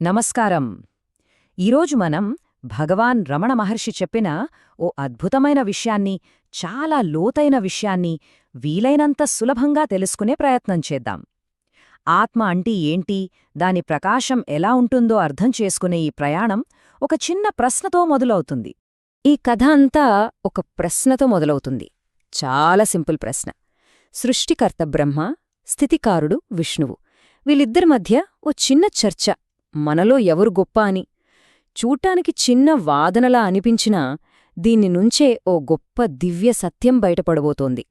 నమస్కారం. ఈరోజు మనం భగవాన్ రమణ మహర్షి చెప్పిన ఓ అద్భుతమైన విషయాన్ని, చాలా లోతైన విషయాన్ని వీలైనంత సులభంగా తెలుసుకునే ప్రయత్నం చేద్దాం. ఆత్మ అంటే ఏంటి, దాని ప్రకాశం ఎలా ఉంటుందో అర్థం చేసుకునే ఈ ప్రయాణం ఒక చిన్న ప్రశ్నతో మొదలవుతుంది. ఈ కథ అంతా ఒక ప్రశ్నతో మొదలవుతుంది. చాలా సింపుల్ ప్రశ్న. సృష్టికర్త బ్రహ్మ, స్థితికారుడు విష్ణువు, వీళ్ళిద్దరి మధ్య ఓ చిన్న చర్చ, మనలో ఎవరు గొప్ప అని. చూడ్డానికి చిన్న వాదనలా అనిపించినా దీన్ని నుంచే ఓ గొప్ప దివ్య సత్యం బయటపడబోతోంది.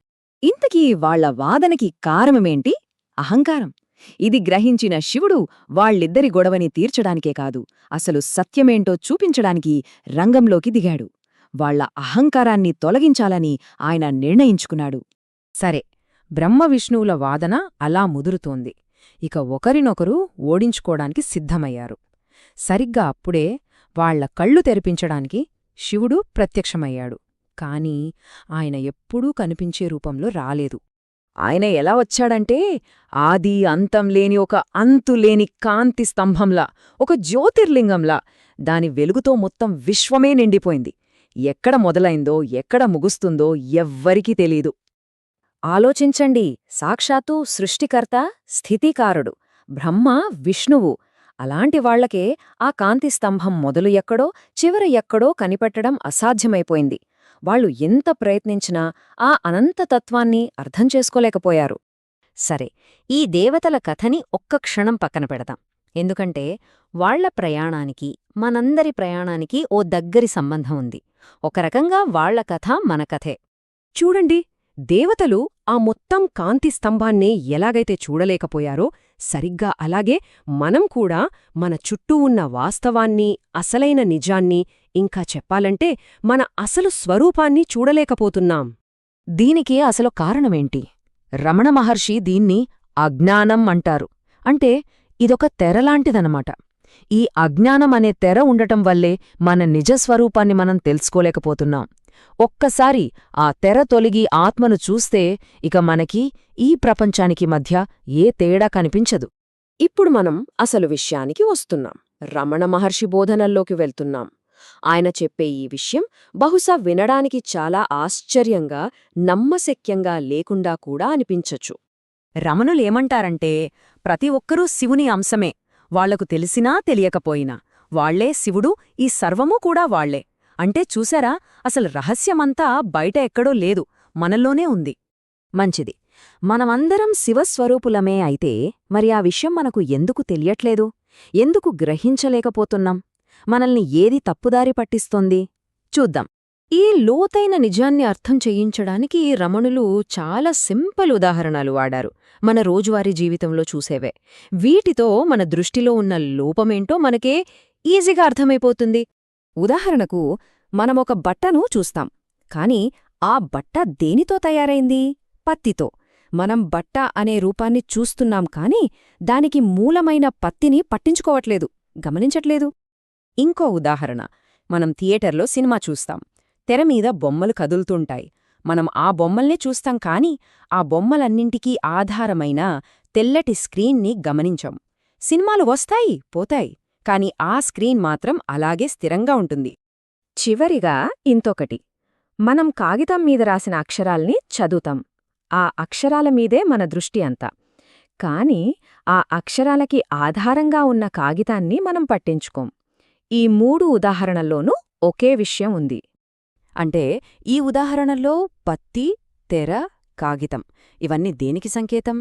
ఇంతకీ వాళ్ల వాదనకి కారణమేంటి? అహంకారం. ఇది గ్రహించిన శివుడు వాళ్ళిద్దరి గొడవని తీర్చడానికే కాదు, అసలు సత్యమేంటో చూపించడానికి రంగంలోకి దిగాడు. వాళ్ల అహంకారాన్ని తొలగించాలని ఆయన నిర్ణయించుకున్నాడు. సరే, బ్రహ్మ విష్ణువుల వాదన అలా ముదురుతోంది. ఇక ఒకరినొకరు ఓడించుకోడానికి సిద్ధమయ్యారు. సరిగ్గా అప్పుడే వాళ్ల కళ్ళు తెరిపించడానికి శివుడు ప్రత్యక్షమయ్యాడు. కాని ఆయన ఎప్పుడూ కనిపించే రూపంలో రాలేదు. ఆయన ఎలా వచ్చాడంటే, ఆది అంతం లేని ఒక అంతులేని కాంతి స్తంభంలా, ఒక జ్యోతిర్లింగంలా. దాని వెలుగుతో మొత్తం విశ్వమే నిండిపోయింది. ఎక్కడ మొదలైందో ఎక్కడ ముగుస్తుందో ఎవ్వరికీ తెలీదు. ఆలోచించండి, సాక్షాత్తు సృష్టికర్త, స్థితికారుడు, బ్రహ్మ, విష్ణువు, అలాంటి వాళ్లకే ఆ కాంతి స్తంభం మొదలు ఎక్కడో చివర ఎక్కడో కనిపెట్టడం అసాధ్యమైపోయింది. వాళ్లు ఎంత ప్రయత్నించినా ఆ అనంతతత్వాన్ని అర్థం చేసుకోలేకపోయారు. సరే, ఈ దేవతల కథని ఒక్క క్షణం పక్కన పెడదాం. ఎందుకంటే వాళ్ల ప్రయాణానికి మనందరి ప్రయాణానికి ఓ దగ్గరి సంబంధం ఉంది. ఒక రకంగా వాళ్ల కథ మన కథే. చూడండి, దేవతలు ఆ మొత్తం కాంతి స్తంభాన్నే ఎలాగైతే చూడలేకపోయారో, సరిగ్గా అలాగే మనం కూడా మన చుట్టూ ఉన్న వాస్తవాన్ని, అసలైన నిజాన్ని, ఇంకా చెప్పాలంటే మన అసలు స్వరూపాన్ని చూడలేకపోతున్నాం. దీనికి అసలు కారణమేంటి? రమణ మహర్షి దీన్ని అజ్ఞానం అంటారు. అంటే ఇదొక తెరలాంటిదనమాట. ఈ అజ్ఞానం అనే తెర ఉండటం వల్లే మన నిజస్వరూపాన్ని మనం తెలుసుకోలేకపోతున్నాం. ఒక్కసారి ఆ తెర తొలగి ఆత్మను చూస్తే ఇక మనకి ఈ ప్రపంచానికి మధ్య ఏ తేడా కనిపించదు. ఇప్పుడు మనం అసలు విషయానికి వస్తున్నాం. రమణ మహర్షి బోధనల్లోకి వెళ్తున్నాం. ఆయన చెప్పే ఈ విషయం బహుశా వినడానికి చాలా ఆశ్చర్యంగా, నమ్మశక్యంగా లేకుండా కూడా అనిపించచ్చు. రమణులేమంటారంటే, ప్రతి ఒక్కరూ శివుని అంశమే. వాళ్లకు తెలిసినా తెలియకపోయినా వాళ్లే శివుడు, ఈ సర్వమూ కూడా వాళ్లే. అంటే చూశారా, అసలు రహస్యమంతా బయట ఎక్కడో లేదు, మనల్లోనే ఉంది. మంచిది, మనమందరం శివస్వరూపులమే అయితే మరి ఆ విషయం మనకు ఎందుకు తెలియట్లేదు? ఎందుకు గ్రహించలేకపోతున్నాం? మనల్ని ఏది తప్పుదారి పట్టిస్తోంది? చూద్దాం. ఈ లోతైన నిజాన్ని అర్థం చేయించడానికి రమణులు చాలా సింపుల్ ఉదాహరణలు వాడారు. మన రోజువారీ జీవితంలో చూసేవే. వీటితో మన దృష్టిలో ఉన్న లోపమేంటో మనకే ఈజీగా అర్థమైపోతుంది. ఉదాహరణకు, మనమొక బట్టను చూస్తాం, కాని ఆ బట్ట దేనితో తయారైంది? పత్తితో. మనం బట్ట అనే రూపాన్ని చూస్తున్నాం కాని దానికి మూలమైన పత్తిని పట్టించుకోవట్లేదు, గమనించట్లేదు. ఇంకో ఉదాహరణ, మనం థియేటర్లో సినిమా చూస్తాం. తెరమీద బొమ్మలు కదులుతుంటాయి. మనం ఆ బొమ్మల్నే చూస్తాం కాని ఆ బొమ్మలన్నింటికీ ఆధారమైన తెల్లటి స్క్రీన్ని గమనించం. సినిమాలు వస్తాయి, పోతాయి, కాని ఆ స్క్రీన్ మాత్రం అలాగే స్థిరంగా ఉంటుంది. చివరిగా ఇంకొకటి, మనం కాగితం మీద రాసిన అక్షరాల్ని చదువుతాం. ఆ అక్షరాల మీదే మన దృష్టి అంతా. కాని ఆ అక్షరాలకి ఆధారంగా ఉన్న కాగితాన్ని మనం పట్టించుకోం. ఈ 3 ఉదాహరణల్లోనూ ఒకే విషయం ఉంది. అంటే ఈ ఉదాహరణల్లో పత్తి, తెర, కాగితం ఇవన్నీ దేనికి సంకేతం?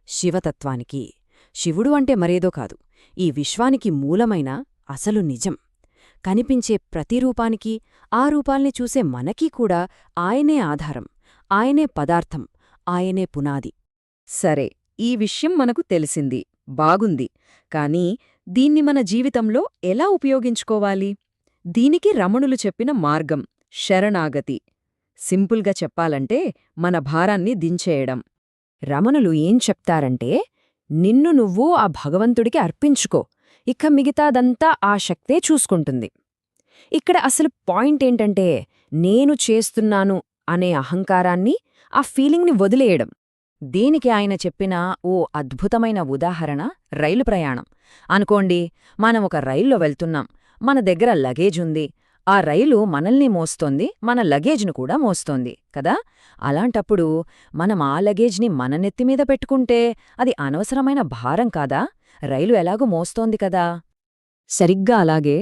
శివతత్వానికి. శివుడు అంటే మరేదో కాదు, ఈ విశ్వానికి మూలమైన అసలు నిజం. కనిపించే ప్రతి రూపానికి, ఆ రూపాల్ని చూసే మనకీ కూడా ఆయనే ఆధారం, ఆయనే పదార్థం, ఆయనే పునాది. సరే, ఈ విషయం మనకు తెలిసింది, బాగుంది. కానీ దీన్ని మన జీవితంలో ఎలా ఉపయోగించుకోవాలి? దీనికి రమణులు చెప్పిన మార్గం శరణాగతి. సింపుల్గా చెప్పాలంటే మన భారాన్ని దించేయడం. రమణులు ఏం చెప్తారంటే, నిన్ను నువ్వు ఆ భగవంతుడికి అర్పించుకో, ఇక మిగతాదంతా ఆ శక్తే చూసుకుంటుంది. ఇక్కడ అసలు పాయింట్ ఏంటంటే, నేను చేస్తున్నాను అనే అహంకారాన్ని, ఆ ఫీలింగ్ని వదిలేయడం. దీనికి ఆయన చెప్పిన ఓ అద్భుతమైన ఉదాహరణ రైలు ప్రయాణం. అనుకోండి, మనం ఒక రైల్లో వెళ్తున్నాం, మన దగ్గర లగేజుంది. ఆ రైలు మనల్ని మోస్తోంది, మన లగేజ్ను కూడా మోస్తోంది కదా. అలాంటప్పుడు మనం ఆ లగేజ్ని మన నెత్తిమీద పెట్టుకుంటే అది అనవసరమైన భారం కాదా? రైలు ఎలాగూ మోస్తోంది కదా. సరిగ్గా అలాగే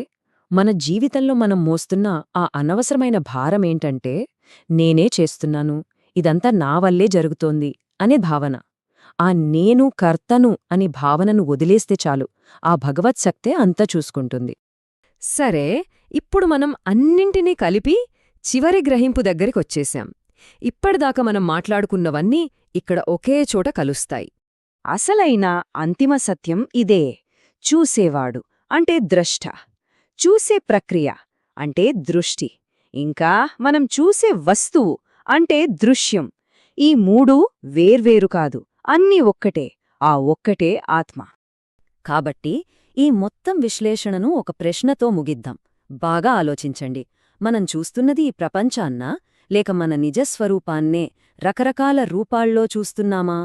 మన జీవితంలో మనం మోస్తున్న ఆ అనవసరమైన భారమేంటంటే, నేనే చేస్తున్నాను, ఇదంతా నా వల్లే జరుగుతోంది అనే భావన. ఆ నేను కర్తను అని భావనను వదిలేస్తే చాలు, ఆ భగవత్శక్తే అంతా చూసుకుంటుంది. సరే, ఇప్పుడు మనం అన్నింటినీ కలిపి చివరి గ్రహింపు దగ్గరికొచ్చేశాం. ఇప్పటిదాకా మనం మాట్లాడుకున్నవన్నీ ఇక్కడ ఒకే చోట కలుస్తాయి. అసలైన అంతిమ సత్యం ఇదే. చూసేవాడు అంటే ద్రష్ట, చూసే ప్రక్రియ అంటే దృష్టి, ఇంకా మనం చూసే వస్తువు అంటే దృశ్యం. ఈ మూడూ వేర్వేరు కాదు, అన్నీ ఒక్కటే. ఆ ఒక్కటే ఆత్మ. కాబట్టి ఈ మొత్తం విశ్లేషణను ఒక ప్రశ్నతో ముగిద్దాం. బాగా ఆలోచించండి. మనం చూస్తున్నది ఈ ప్రపంచాన్నా, లేక మన నిజస్వరూపాన్నే రకరకాల రూపాల్లో చూస్తున్నామా?